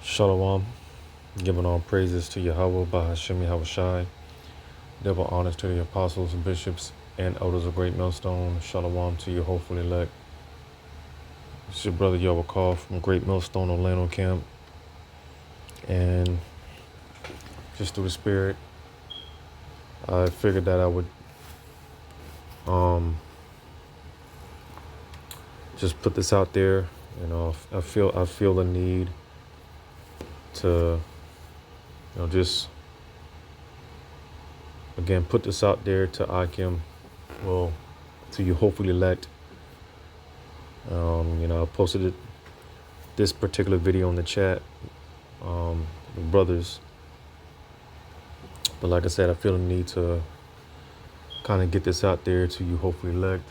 Shalom, giving all praises to Yahweh, Bahashem Yahushai, double honors to the apostles, bishops, and elders of Great Millstone. Shalom to you, hopefully elect. It's your brother Yahweh Call from Great Millstone, Orlando Camp. And just through the Spirit, I figured that I would just put this out there. You know, I feel the need to, just again put this out there to Akim, to you hopefully elect. I posted this particular video in the chat, with brothers. But like I said, I feel the need to kind of get this out there to you hopefully elect,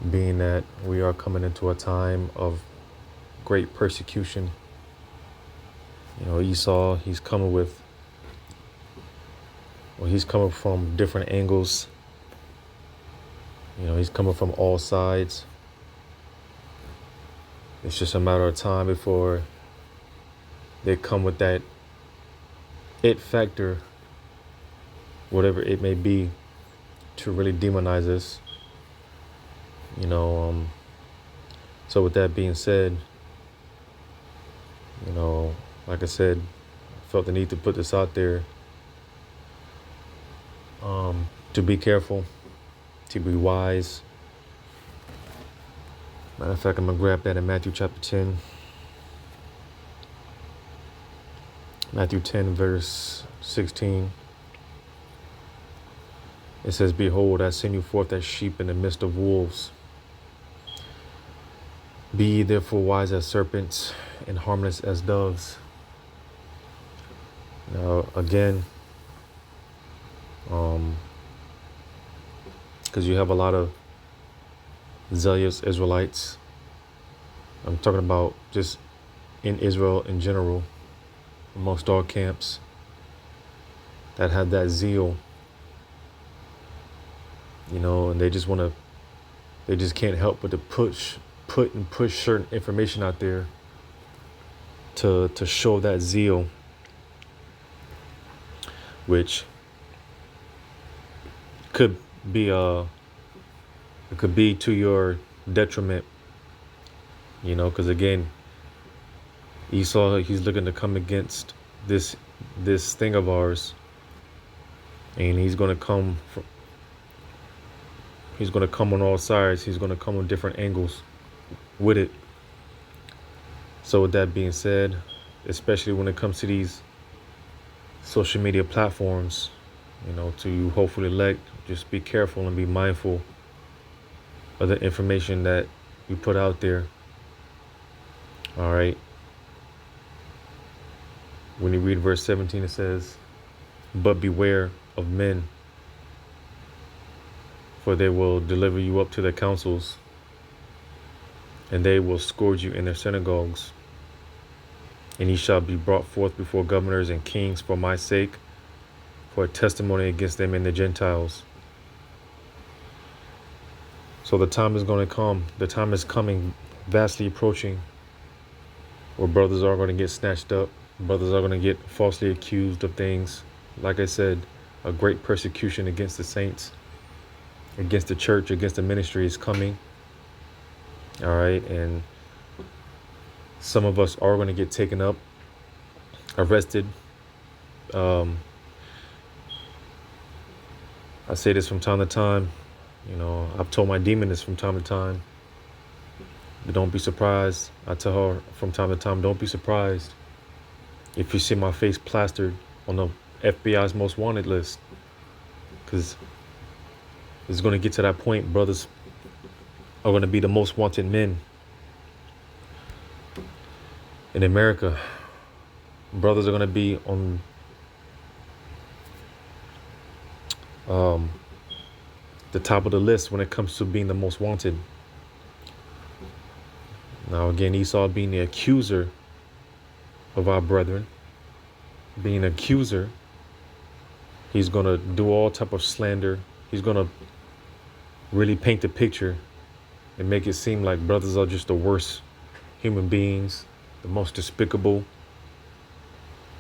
being that we are coming into a time of great persecution. Esau, he's coming from different angles. He's coming from all sides. It's just a matter of time before they come with that it factor, whatever it may be, to really demonize us. So with that being said, like I said, I felt the need to put this out there, to be careful, to be wise. Matter of fact, I'm going to grab that in Matthew chapter 10. Matthew 10, verse 16. It says, "Behold, I send you forth as sheep in the midst of wolves. Be ye therefore wise as serpents and harmless as doves." Now, again, because you have a lot of zealous Israelites. I'm talking about just in Israel in general, amongst all camps, that have that zeal, and they just can't help but to push certain information out there to show that zeal, which could be to your detriment, because again, Esau, he's looking to come against this thing of ours, and he's going to come on all sides. He's going to come on different angles with it. So with that being said, especially when it comes to these social media platforms, to you hopefully elect, just be careful and be mindful of the information that you put out there. All right. When you read verse 17, it says, "But beware of men, for they will deliver you up to the councils, and they will scourge you in their synagogues. And ye shall be brought forth before governors and kings for my sake, for a testimony against them and the Gentiles." So the time is going to come. The time is coming, vastly approaching, where brothers are going to get snatched up. Brothers are going to get falsely accused of things. Like I said, a great persecution against the saints, against the church, against the ministry is coming. All right. And some of us are going to get taken up, arrested. I say this from time to time. I've told my demon this from time to time. But don't be surprised. I tell her from time to time, don't be surprised if you see my face plastered on the FBI's most wanted list. Because it's going to get to that point. Brothers are going to be the most wanted men in America. Brothers are going to be on the top of the list when it comes to being the most wanted. Now, again, Esau being the accuser of our brethren, being an accuser, he's going to do all type of slander. He's going to really paint the picture and make it seem like brothers are just the worst human beings. the most despicable.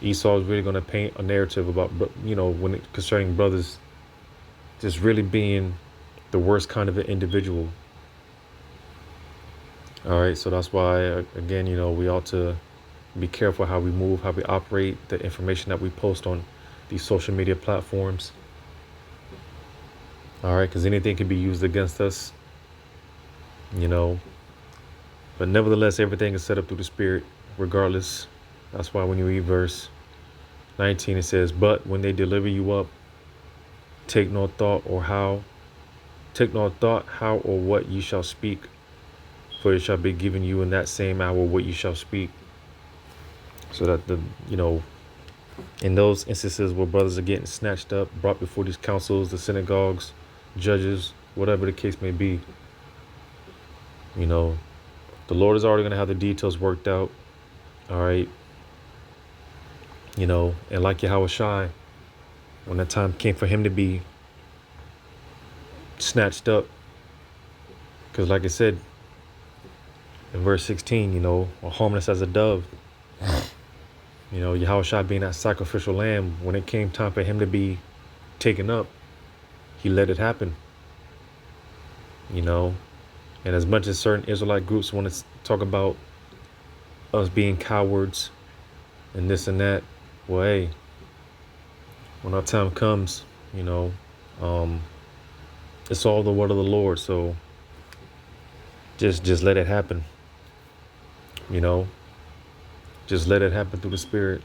Esau is really going to paint a narrative about, when it concerning brothers just really being the worst kind of an individual. All right, so that's why, again, we ought to be careful how we move, how we operate, the information that we post on these social media platforms. All right, because anything can be used against us, But nevertheless, everything is set up through the Spirit, regardless. That's why when you read verse 19, it says, "But when they deliver you up, take no thought how or what you shall speak, for it shall be given you in that same hour what you shall speak." So that in those instances where brothers are getting snatched up, brought before these councils, the synagogues, judges, whatever the case may be, the Lord is already going to have the details worked out. All right. And like Yahweh Shai, when that time came for him to be snatched up, because like I said in verse 16, or harmless as a dove, Yahweh Shai being that sacrificial lamb, when it came time for him to be taken up, he let it happen. And as much as certain Israelite groups want to talk about us being cowards and this and that, well, hey, when our time comes, it's all the word of the Lord. So just let it happen. Just let it happen through the Spirit.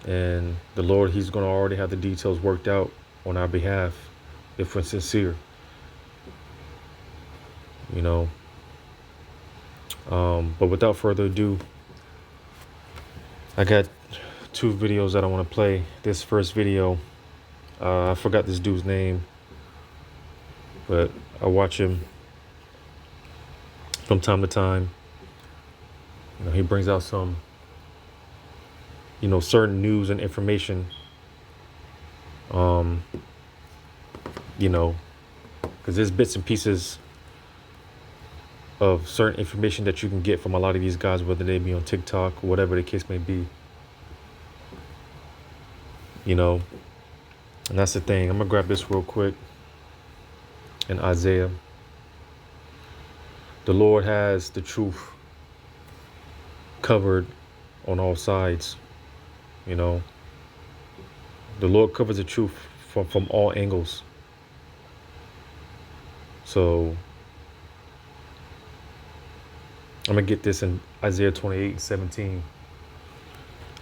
And the Lord, he's going to already have the details worked out on our behalf if we're sincere. But without further ado, I got 2 videos that I want to play. This first video, I forgot this dude's name, but I watch him from time to time. He brings out some, certain news and information, because there's bits and pieces of certain information that you can get from a lot of these guys, whether they be on TikTok, whatever the case may be. And that's the thing. I'm going to grab this real quick. In Isaiah, the Lord has the truth covered on all sides. The Lord covers the truth from all angles. So I'm going to get this in Isaiah 28:17.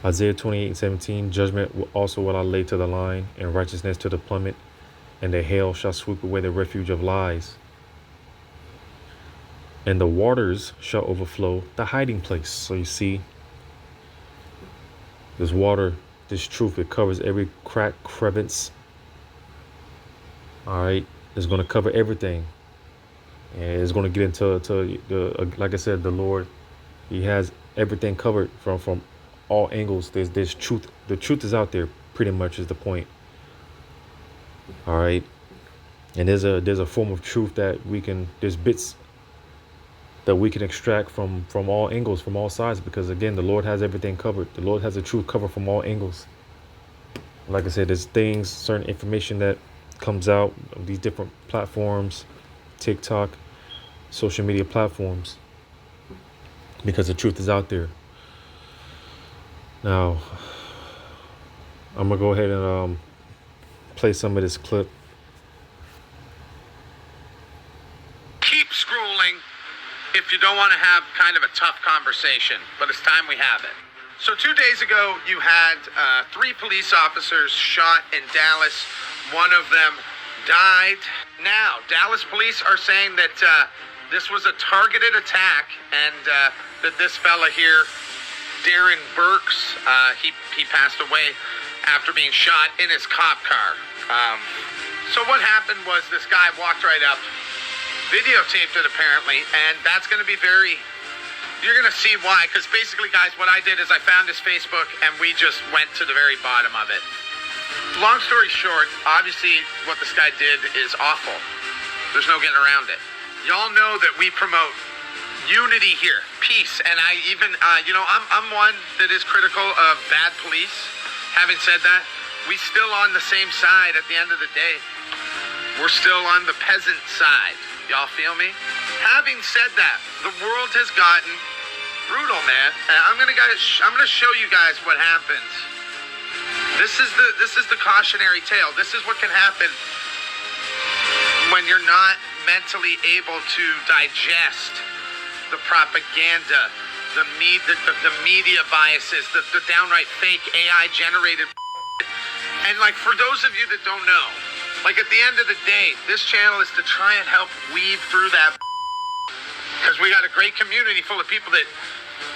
Isaiah 28:17, "Judgment also will I lay to the line, and righteousness to the plummet, and the hail shall sweep away the refuge of lies. And the waters shall overflow the hiding place." So you see, this water, this truth, it covers every crack, crevice. All right, it's going to cover everything. And it's going to get into the like I said, the Lord, he has everything covered from all angles. There's truth. The truth is out there, pretty much, is the point. All right. And there's a form of truth that there's bits that we can extract from all angles, from all sides, because again, the Lord has everything covered. The Lord has the truth covered from all angles. Like I said, there's things, certain information that comes out of these different platforms, TikTok, social media platforms, because the truth is out there. Now, I'm gonna go ahead and play some of this clip. Keep scrolling if you don't want to have kind of a tough conversation, but it's time we have it. So 2 days ago, you had 3 police officers shot in Dallas. One of them died. Now, Dallas police are saying that this was a targeted attack, and that this fella here, Darren Burks, he passed away after being shot in his cop car. So what happened was this guy walked right up, videotaped it apparently, and that's going to be you're going to see why, because basically, guys, what I did is I found his Facebook and we just went to the very bottom of it. Long story short, obviously what this guy did is awful. There's no getting around it. Y'all know that we promote unity here, peace. And I even, I'm one that is critical of bad police. Having said that, we still on the same side at the end of the day. We're still on the peasant side. Y'all feel me? Having said that, the world has gotten brutal, man. And I'm gonna show you guys what happens. This is the cautionary tale. This is what can happen when you're not mentally able to digest the propaganda, the media biases, the downright fake AI generated. And like, for those of you that don't know, like, at the end of the day, this channel is to try and help weave through that, because we got a great community full of people that,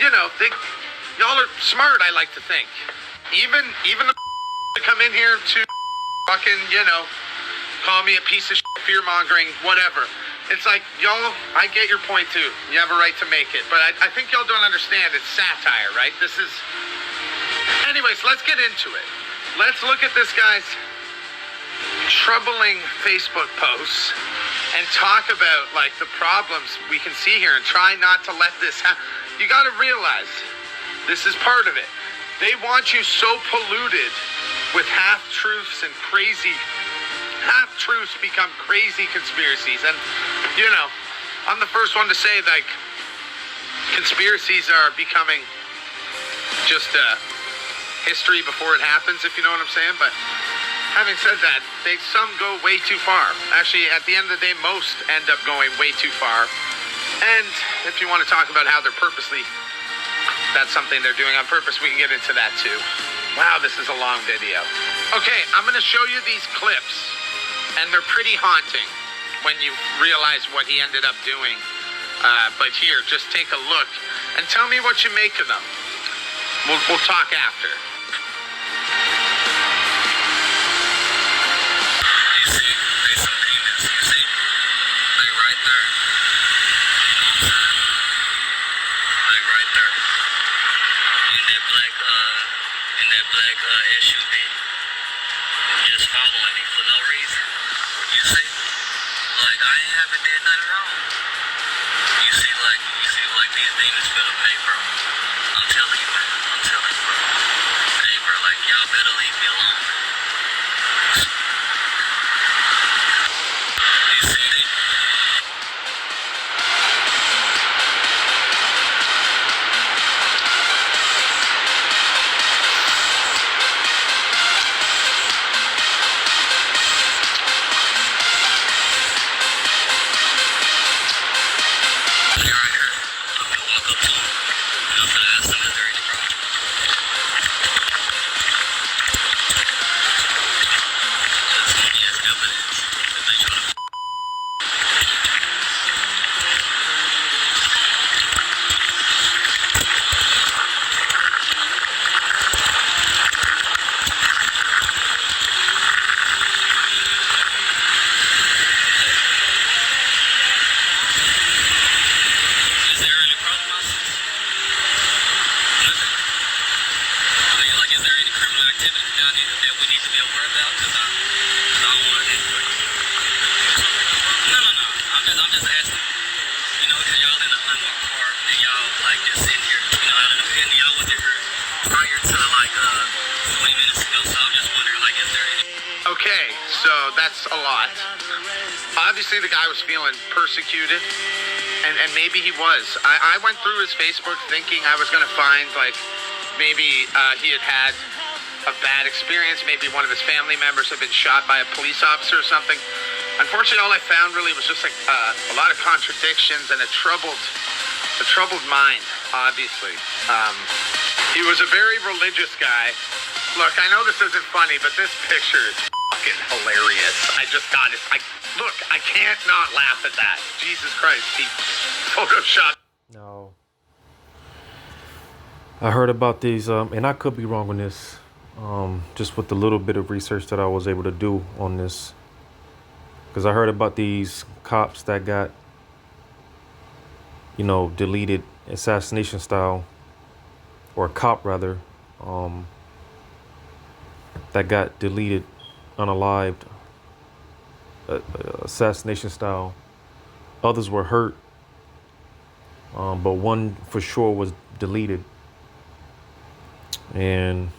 y'all are smart, I like to think. Even the that come in here to fucking, call me a piece of shit, fear-mongering, whatever. It's like, y'all, I get your point too. You have a right to make it. But I think y'all don't understand. It's satire, right? This is... Anyways, let's get into it. Let's look at this guy's troubling Facebook posts and talk about, like, the problems we can see here and try not to let this happen. You got to realize, this is part of it. They want you so polluted with half-truths and crazy... Half-truths become crazy conspiracies. And, I'm the first one to say, like, conspiracies are becoming just history before it happens, if you know what I'm saying. But having said that, some go way too far. Actually, at the end of the day, most end up going way too far. And if you want to talk about how they're purposely, that's something they're doing on purpose, we can get into that too. Wow, this is a long video. Okay, I'm going to show you these clips. And they're pretty haunting when you realize what he ended up doing. But here, just take a look and tell me what you make of them. We'll talk after. You see, there's some demons, you see? Like right there. You know what I'm saying? Like right there. In that black SUV. Just following me for no reason. You see? Like, I haven't did nothing wrong. You see, like these demons finna pay, bro. I'm telling you, man. I'm telling you, bro. Hey, bro, like, y'all better leave me alone. You see, Okay, so that's a lot. Obviously, the guy was feeling persecuted, and maybe he was. I went through his Facebook thinking I was going to find, like, maybe he had a bad experience. Maybe one of his family members had been shot by a police officer or something. Unfortunately, all I found really was just like a lot of contradictions and a troubled mind, obviously. He was a very religious guy. Look, I know this isn't funny, but this picture is fucking hilarious. I just got it. Look, I can't not laugh at that. Jesus Christ, he photoshopped. No. I heard about these, and I could be wrong on this, just with the little bit of research that I was able to do on this. Because I heard about these cops that got, deleted assassination style, or a cop rather, that got deleted, unalived, assassination style. Others were hurt. but one for sure was deleted. And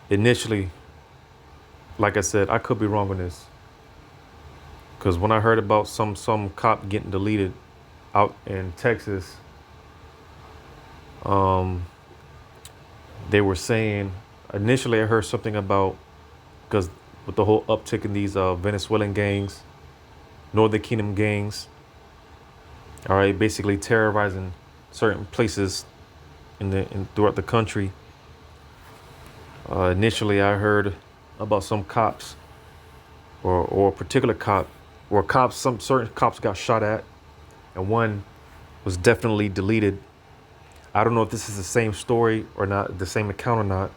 initially, like I said, I could be wrong on this, because when I heard about some cop getting deleted out in Texas, um, they were saying initially I heard something about, because with the whole uptick in these Venezuelan gangs, Northern Kingdom gangs, all right, basically terrorizing certain places throughout the country. Initially, I heard about some cops or a particular cop, where some certain cops got shot at, and one was definitely deleted. I don't know if this is the same story or not, the same account or not,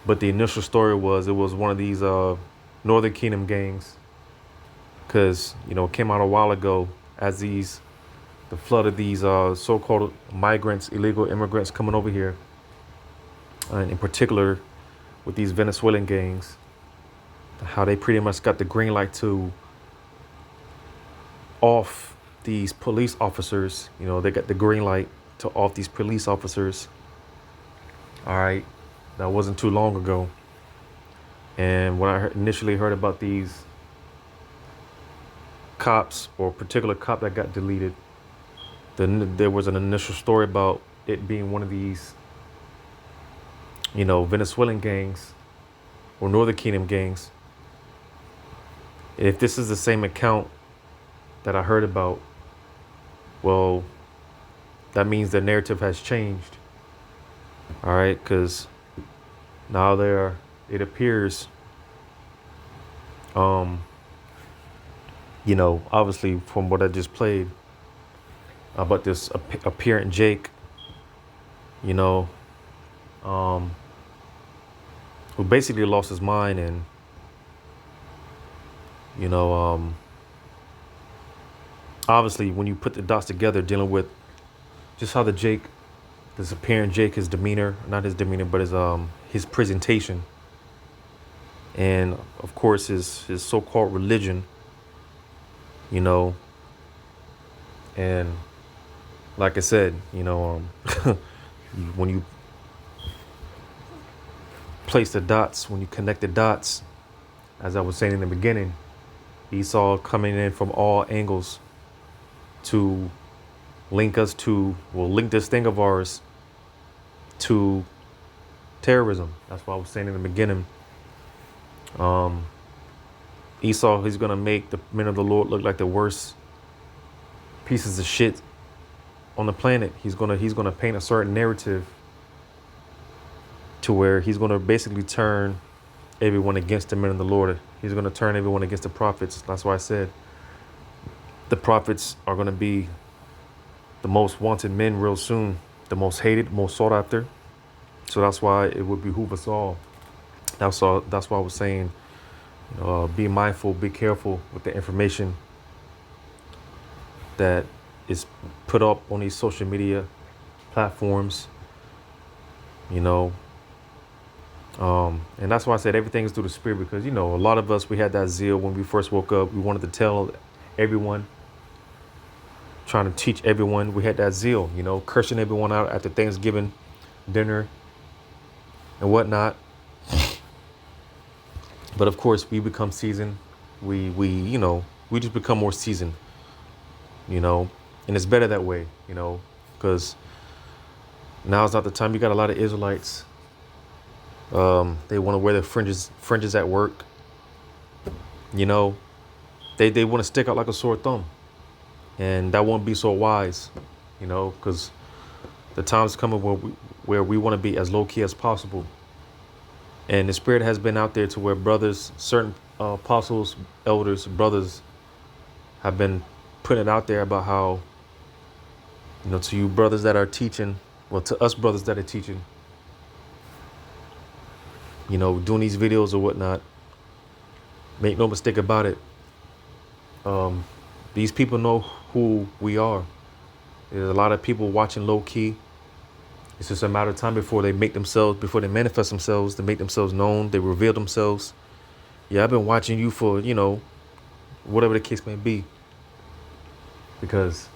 but the initial story was it was one of these Northern Kingdom gangs, because it came out a while ago as the flood of these so-called migrants, illegal immigrants coming over here, and in particular with these Venezuelan gangs, how they pretty much got the green light to off these police officers. They got the green light to off these police officers. All right, that wasn't too long ago. And when I initially heard about these cops, or a particular cop that got deleted, then there was an initial story about it being one of these, Venezuelan gangs or Northern Kingdom gangs. If this is the same account that I heard about, well, that means the narrative has changed. All right, because now it appears, obviously from what I just played about this apparent Jake, who basically lost his mind, and obviously when you put the dots together, dealing with just how this apparent Jake, his demeanor, not his demeanor, but his presentation, and of course his so-called religion, and like I said, when you place the dots, when you connect the dots, as I was saying in the beginning, Esau coming in from all angles to link this thing of ours to terrorism. That's what I was saying in the beginning. Esau, he's gonna make the men of the Lord look like the worst pieces of shit on the planet. He's gonna paint a certain narrative to where he's gonna basically turn everyone against the men of the Lord. He's gonna turn everyone against the prophets. That's why I said the prophets are gonna be the most wanted men real soon, the most hated, most sought after. So that's why it would behoove us all. That's why I was saying, be mindful, be careful with the information that is put up on these social media platforms, and that's why I said everything is through the Spirit, because, a lot of us, we had that zeal when we first woke up. We wanted to tell everyone, trying to teach everyone. We had that zeal, cursing everyone out at the Thanksgiving dinner and whatnot. But of course, we become seasoned. We just become more seasoned, and it's better that way, because now's not the time. You got a lot of Israelites. They want to wear their fringes at work. They want to stick out like a sore thumb, and that won't be so wise, because the time's coming where we want to be as low key as possible. And the Spirit has been out there to where brothers, certain apostles, elders, brothers have been putting it out there about how, to you brothers that are teaching, well, to us brothers that are teaching, doing these videos or whatnot, make no mistake about it. These people know who we are. There's a lot of people watching low key. It's just a matter of time before they manifest themselves, they make themselves known, they reveal themselves. Yeah, I've been watching you for, whatever the case may be. Because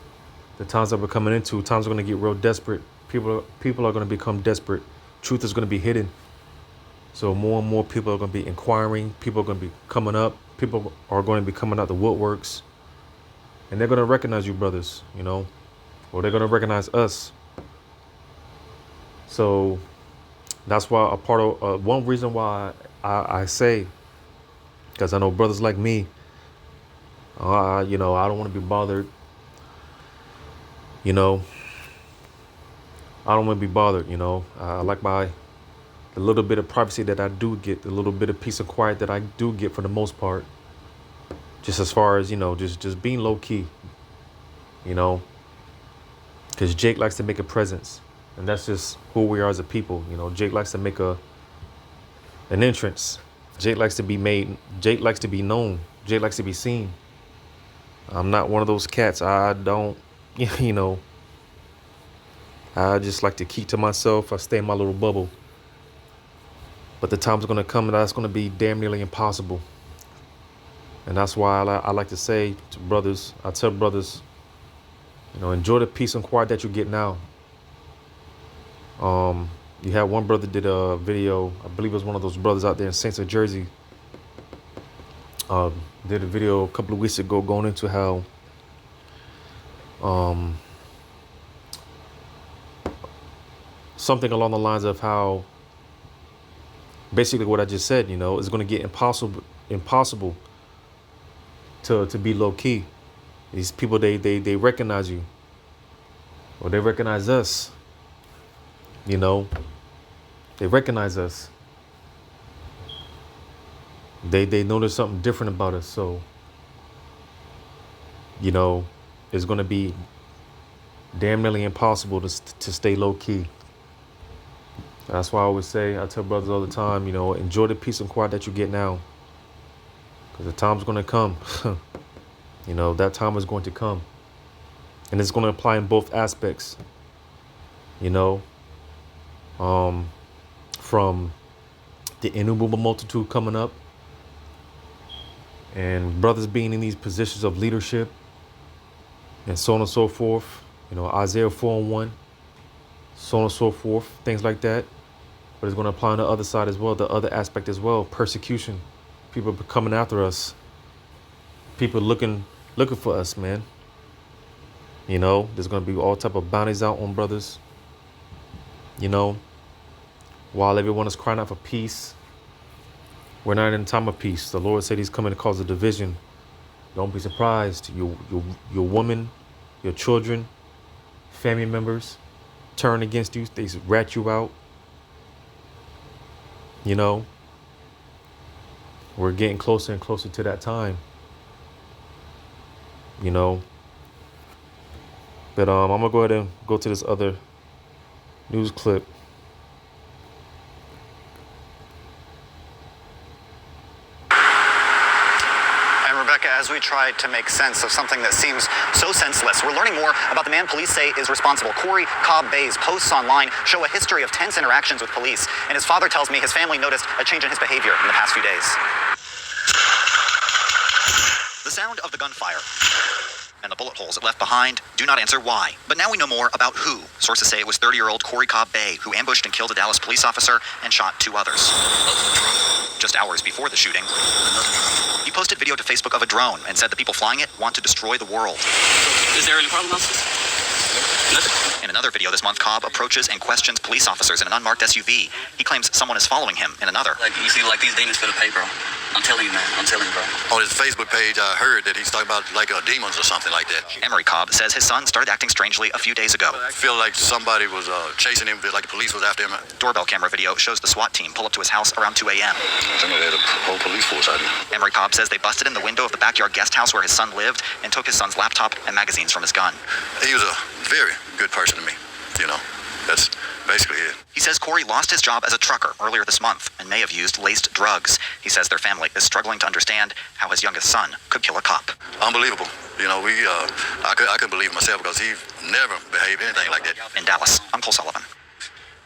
The times that we're coming into, times are going to get real desperate. People are going to become desperate. Truth is going to be hidden. So more and more people are going to be inquiring. People are going to be coming up. People are going to be coming out the woodworks. And they're going to recognize you brothers, you know, or they're going to recognize us. So that's why one reason why I say, because I know brothers like me, you know, I don't want to be bothered. You know, I don't want to be bothered. You know, I like the little bit of privacy that I do get, the little bit of peace and quiet that I do get for the most part. Just as far as, you know, just being low key, you know, because Jake likes to make a presence, and that's just who we are as a people. You know, Jake likes to make an entrance. Jake likes to be made. Jake likes to be known. Jake likes to be seen. I'm not one of those cats. I don't, you know, I just like to keep to myself. I stay in my little bubble. But the time's going to come and that's going to be damn nearly impossible. And that's why I like to say to brothers, I tell brothers, you know, enjoy the peace and quiet that you get now. You had one brother did a video, I believe it was one of those brothers out there in Saints of Jersey, did a video a couple of weeks ago going into how something along the lines of how basically what I just said, you know, it's going to get impossible to be low key. These people, they recognize you, or they recognize us. You know, they recognize us. They know there's something different about us. So, you know, it's going to be damn nearly impossible to stay low key. That's why I always say, I tell brothers all the time, you know, enjoy the peace and quiet that you get now, because the time's going to come. You know, that time is going to come, and it's going to apply in both aspects. You know, from the innumerable multitude coming up, and brothers being in these positions of leadership, and so on and so forth. You know, Isaiah 4:1, so on and so forth, things like that. But it's going to apply on the other side as well, the other aspect as well, persecution. People coming after us. People looking for us, man. You know, there's going to be all type of bounties out on brothers. You know, while everyone is crying out for peace, we're not in time of peace. The Lord said he's coming to cause a division. Don't be surprised. Your woman, your children, family members turn against you. They rat you out. You know, we're getting closer and closer to that time. You know, but I'm gonna go ahead and go to this other news clip. And Rebecca, as we try to make sense of something that seems so senseless, we're learning more about the man police say is responsible. Corey Cobb Bay's posts online show a history of tense interactions with police, and his father tells me his family noticed a change in his behavior in the past few days. The sound of the gunfire and the bullet holes it left behind do not answer why. But now we know more about who. Sources say it was 30-year-old Corey Cobb Bay, who ambushed and killed a Dallas police officer and shot 2 others. Just hours before the shooting, he posted video to Facebook of a drone and said the people flying it want to destroy the world. Is there any problem, officers? In another video this month, Cobb approaches and questions police officers in an unmarked SUV. He claims someone is following him in another. Like, you see, like, these demons feel the pay, bro. I'm telling you, man. I'm telling you, bro. On his Facebook page, I heard that he's talking about like demons or something like that. Emery Cobb says his son started acting strangely a few days ago. I feel like somebody was chasing him, like the police was after him. Doorbell camera video shows the SWAT team pull up to his house around 2 a.m. I know they had a whole police force out there. Emery Cobb says they busted in the window of the backyard guest house where his son lived and took his son's laptop and magazines from his gun. He was a very good person to me, you know. That's basically it. He says Corey lost his job as a trucker earlier this month and may have used laced drugs. He says their family is struggling to understand how his youngest son could kill a cop. Unbelievable. You know, I couldn't believe it myself because he never behaved anything like that. In Dallas, I'm Cole Sullivan.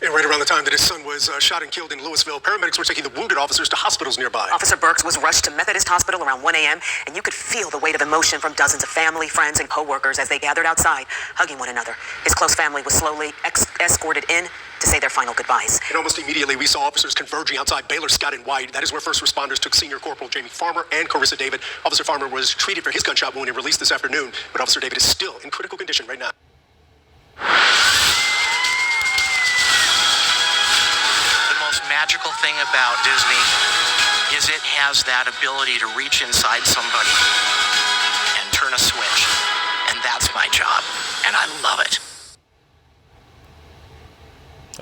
And right around the time that his son was shot and killed in Louisville, paramedics were taking the wounded officers to hospitals nearby. Officer Burks was rushed to Methodist Hospital around 1 a.m., and you could feel the weight of emotion from dozens of family, friends, and co-workers as they gathered outside, hugging one another. His close family was slowly escorted in to say their final goodbyes. And almost immediately, we saw officers converging outside Baylor Scott and White. That is where first responders took Senior Corporal Jamie Farmer and Carissa David. Officer Farmer was treated for his gunshot wound and released this afternoon, but Officer David is still in critical condition right now. Magical thing about Disney is it has that ability to reach inside somebody and turn a switch. And that's my job. And I love it.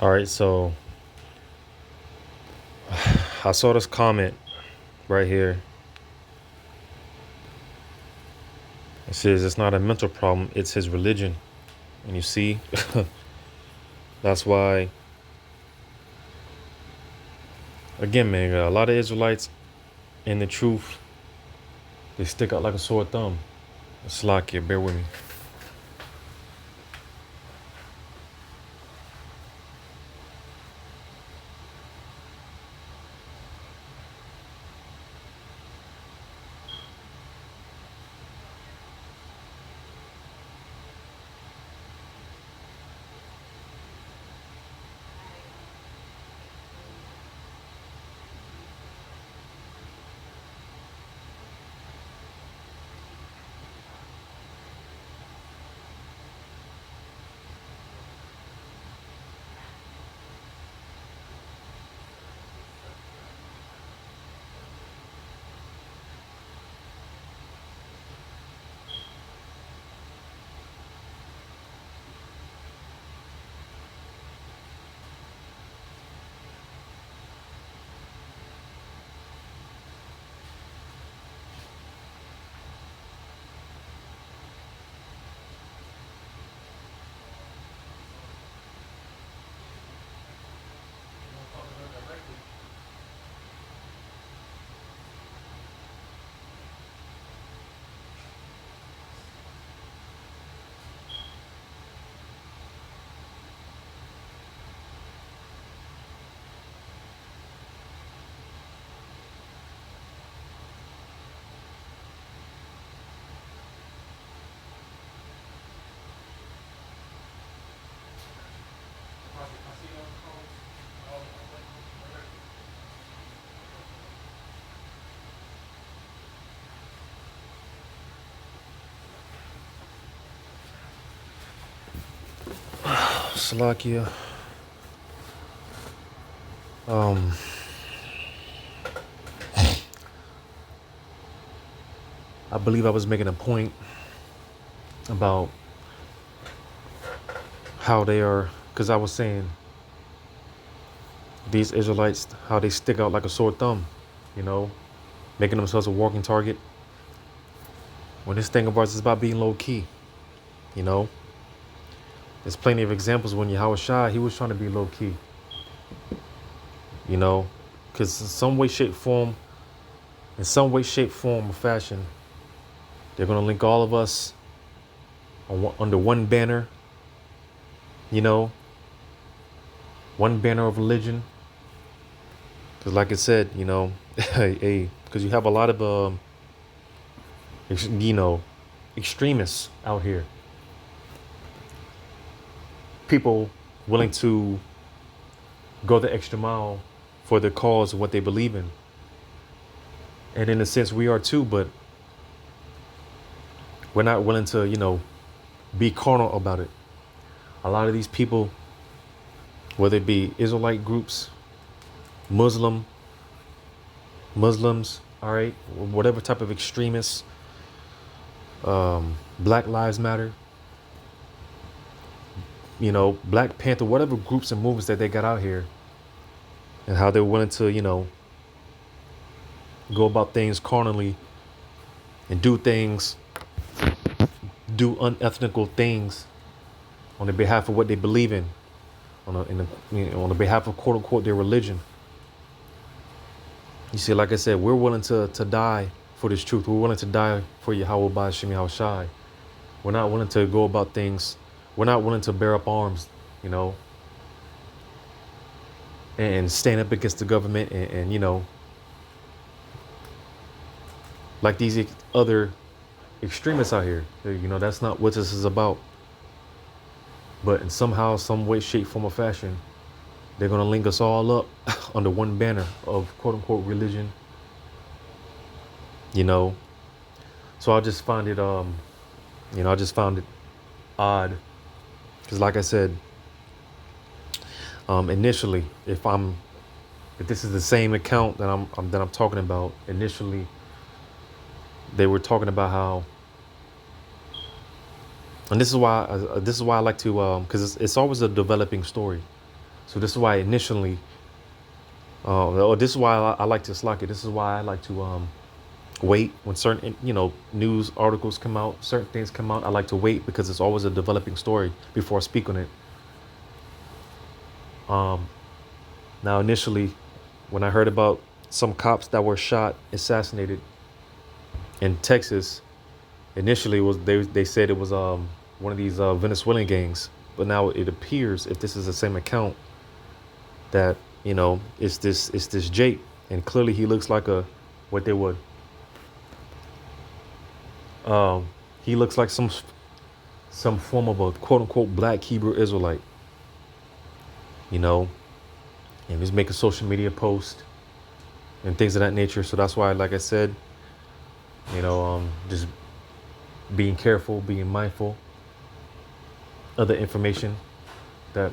All right, so I saw this comment right here. It says it's not a mental problem, it's his religion. And you see, that's why, again, man, a lot of Israelites and the truth, they stick out like a sore thumb. Slack here, bear with me. Slovakia. I believe I was making a point about how they are, because I was saying these Israelites, how they stick out like a sore thumb, you know, making themselves a walking target. When this thing of ours is about being low key, you know. There's plenty of examples when Yahweh Shai, he was trying to be low key, you know, because in some way, shape, form, or fashion, they're going to link all of us under one banner, you know, one banner of religion. Because like I said, you know, because you have a lot of, you know, extremists out here. People willing to go the extra mile for their cause and what they believe in. And in a sense, we are too, but we're not willing to, you know, be carnal about it. A lot of these people, whether it be Israelite groups, Muslims, all right, whatever type of extremists, Black Lives Matter, you know, Black Panther, whatever groups and movements that they got out here, and how they're willing to, you know, go about things carnally and do unethical things on the behalf of what they believe in, on the behalf of quote unquote their religion. You see, like I said, we're willing to die for this truth. We're willing to die for Yahweh Ba'Shem Yahweh Shai. We're not willing to go about things. We're not willing to bear up arms, you know. and stand up against the government and like these other extremists out here. That's not what this is about. But in somehow, some way, shape, form, or fashion, they're going to link us all up under one banner of quote unquote religion. So I just find it, I just found it odd. Because like I said, initially, if this is the same account that I'm talking about, initially, they were talking about how, and this is why I like to, because it's always a developing story. So this is why initially, this is why I like to slack it. This is why I like to wait when certain news articles come out, certain things come out. I like to wait because it's always a developing story before I speak on it. Now initially, when I heard about some cops that were assassinated in Texas, initially they said it was one of these Venezuelan gangs, but now it appears, if this is the same account, that it's this Jake, and clearly he looks like what they would. He looks like some form of a quote unquote black Hebrew Israelite, and he's making social media posts and things of that nature. So that's why, like I said, just being careful, being mindful of the information that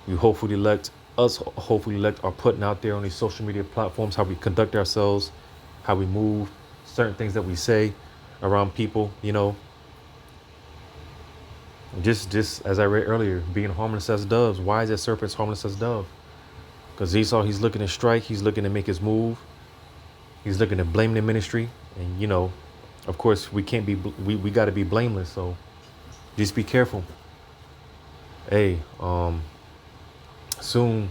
you hopefully are putting out there on these social media platforms, how we conduct ourselves, how we move, certain things that we say around people, just as I read earlier, being harmless as doves. Why is that serpent harmless as dove? Because Esau, he's looking to strike, he's looking to make his move, he's looking to blame the ministry, and of course we can't be, we got to be blameless. So just be careful. Hey, soon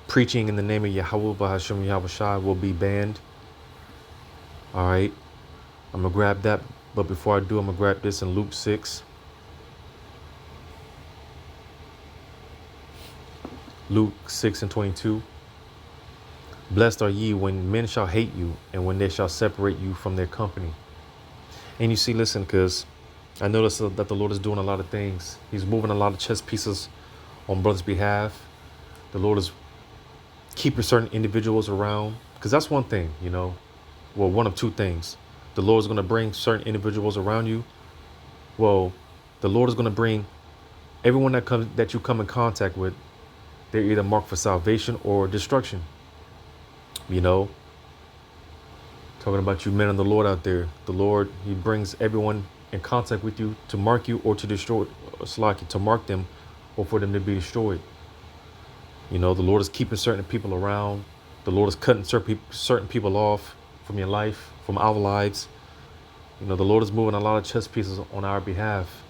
preaching in the name of Yahweh Bahashem Yahweh Shai will be banned. All right, I'm gonna grab that, but before I do, I'm gonna grab this in Luke 6. Luke 6:22. Blessed are ye when men shall hate you, and when they shall separate you from their company. And you see, listen, because I notice that the Lord is doing a lot of things. He's moving a lot of chess pieces on brothers' behalf. The Lord is keeping certain individuals around, because that's one thing, well, one of two things. The Lord is going to bring certain individuals around you. Well, the Lord is going to bring everyone that you come in contact with. They're either marked for salvation or destruction. Talking about you men of the Lord out there. The Lord, he brings everyone in contact with you to mark you or to destroy, to mark them or for them to be destroyed. The Lord is keeping certain people around. The Lord is cutting certain people off from your life, from our lives. The Lord is moving a lot of chess pieces on our behalf.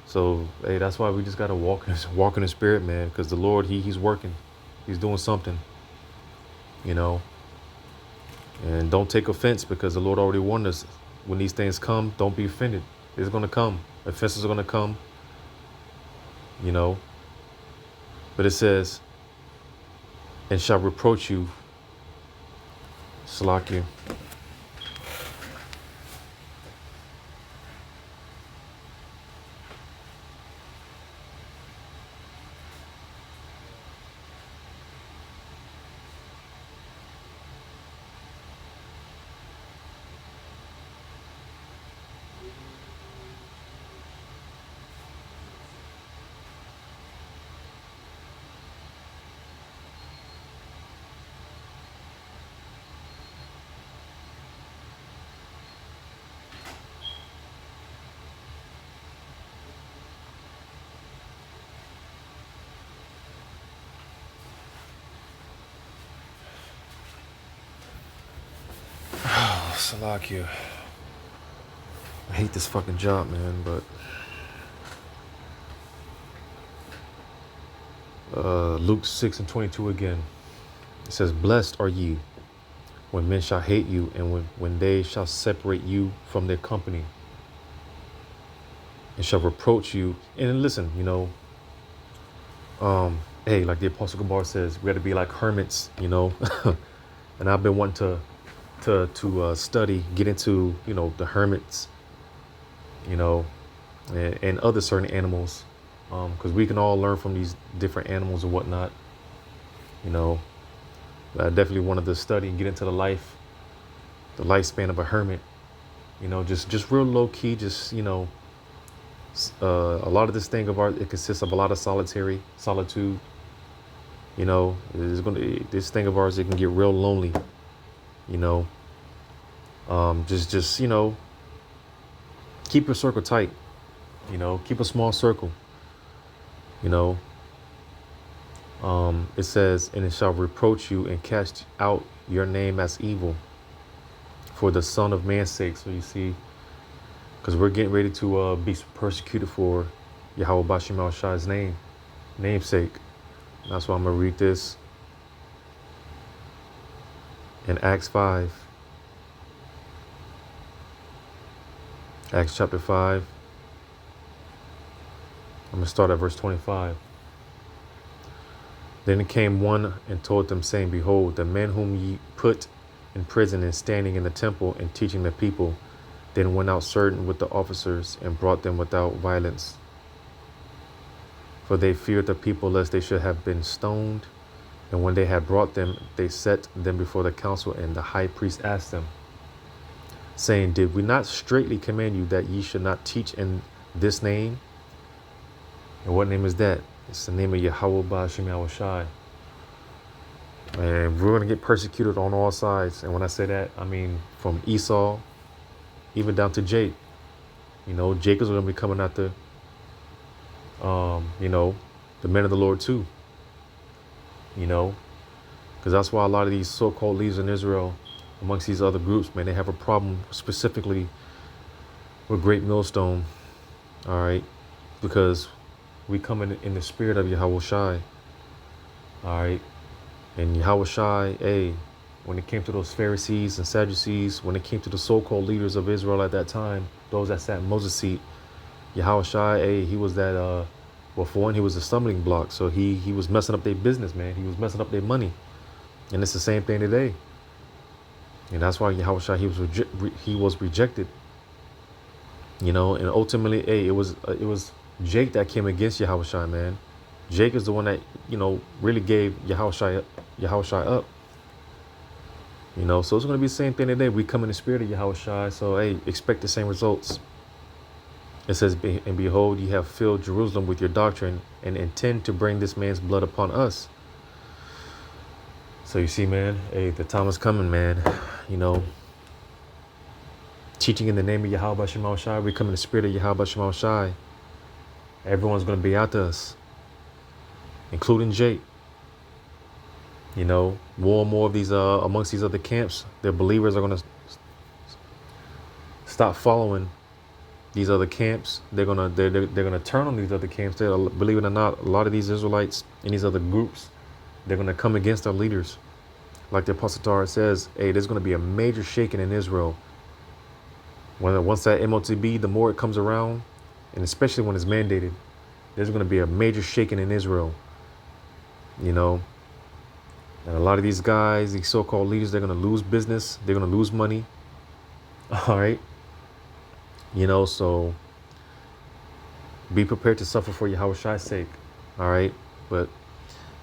So, hey, that's why we just got to walk in the spirit, man, because the Lord, he's working. He's doing something, And don't take offense, because the Lord already warned us, when these things come, don't be offended. It's going to come. Offenses are going to come, But it says, and shall reproach you, Salakia. Salakia. I hate this fucking job, man, but Luke 6:22 again. It says, blessed are ye when men shall hate you, and when they shall separate you from their company, and shall reproach you. And listen, hey, like the Apostle Gabar says, we got to be like hermits, you know. And I've been wanting to study, get into, you know, the hermits, you know, and other certain animals, because we can all learn from these different animals and whatnot, you know. I definitely wanted to study and get into the lifespan of a hermit, you know, just real low key, just, you know, a lot of this thing of art, it consists of a lot of solitude, you know. This thing of ours, it can get real lonely, you know. Just, you know, keep your circle tight, you know, keep a small circle, you know. It says, and it shall reproach you and cast out your name as evil for the Son of Man's sake. So you see, because we're getting ready to be persecuted for Yahweh Bashim Al Shai's namesake. And that's why I'm going to read this in Acts 5. Acts chapter 5. I'm going to start at verse 25. Then came one and told them, saying, Behold, the men whom ye put in prison and standing in the temple and teaching the people, then went out certain with the officers and brought them without violence. For they feared the people lest they should have been stoned. And when they had brought them, they set them before the council, and the high priest asked them, saying, Did we not straitly command you that ye should not teach in this name? And what name is that? It's the name of Yahweh Ba'ashim Yahushai. And we're going to get persecuted on all sides. And when I say that, I mean from Esau, even down to Jake. You know, Jacob's going to be coming after, you know, the men of the Lord too. You know, because that's why a lot of these so-called leaders in Israel, amongst these other groups, man, they have a problem specifically with Great Millstone. All right, because we come in the spirit of Yahweh Shai. All right. And Yahweh Shai, hey, when it came to those Pharisees and Sadducees, when it came to the so-called leaders of Israel at that time, those that sat in Moses' seat, Yahweh Shai, hey, he was that, well, for one, he was a stumbling block. So he was messing up their business, man. He was messing up their money. And it's the same thing today. And that's why Yahweh Shai, he was rejected. You know, and ultimately, hey, it was Jake that came against Yahweh Shai, man. Jake is the one that, you know, really gave Yahweh Shai up. You know, so it's going to be the same thing today. We come in the spirit of Yahweh Shai, so, hey, expect the same results. It says, and behold, ye have filled Jerusalem with your doctrine and intend to bring this man's blood upon us. So you see, man, hey, the time is coming, man. You know, teaching in the name of Yahweh Bashim Shai, we come in the spirit of Yahweh Bashim Shai. Everyone's going to be out to us, including Jake. You know, more and more of these, amongst these other camps, their believers are going to stop following these other camps. They're gonna turn on these other camps. Believe it or not, a lot of these Israelites and these other groups, they're gonna come against our leaders. Like the Apostle Torah says, hey, there's gonna be a major shaking in Israel. Once that MOTB, the more it comes around, and especially when it's mandated, there's gonna be a major shaking in Israel. You know, and a lot of these guys, these so-called leaders, they're gonna lose business. They're gonna lose money. All right. You know, so be prepared to suffer for Yahweh Shai's sake. All right. But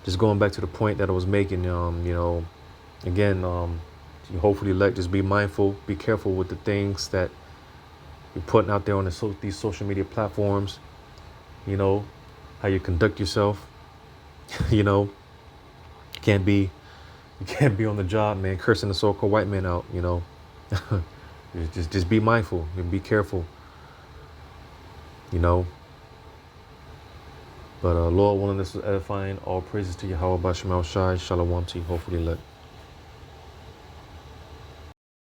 just going back to the point that I was making, you know, again, you hopefully just be mindful, be careful with the things that you're putting out there on these social media platforms. You know, how you conduct yourself. You know, you can't be on the job, man, cursing the so-called white man out, you know. Just be mindful and be careful, you know. But Lord willing, this was edifying. All praises to Yahweh Bashim Al Shai. Shalom to you. Hopefully let.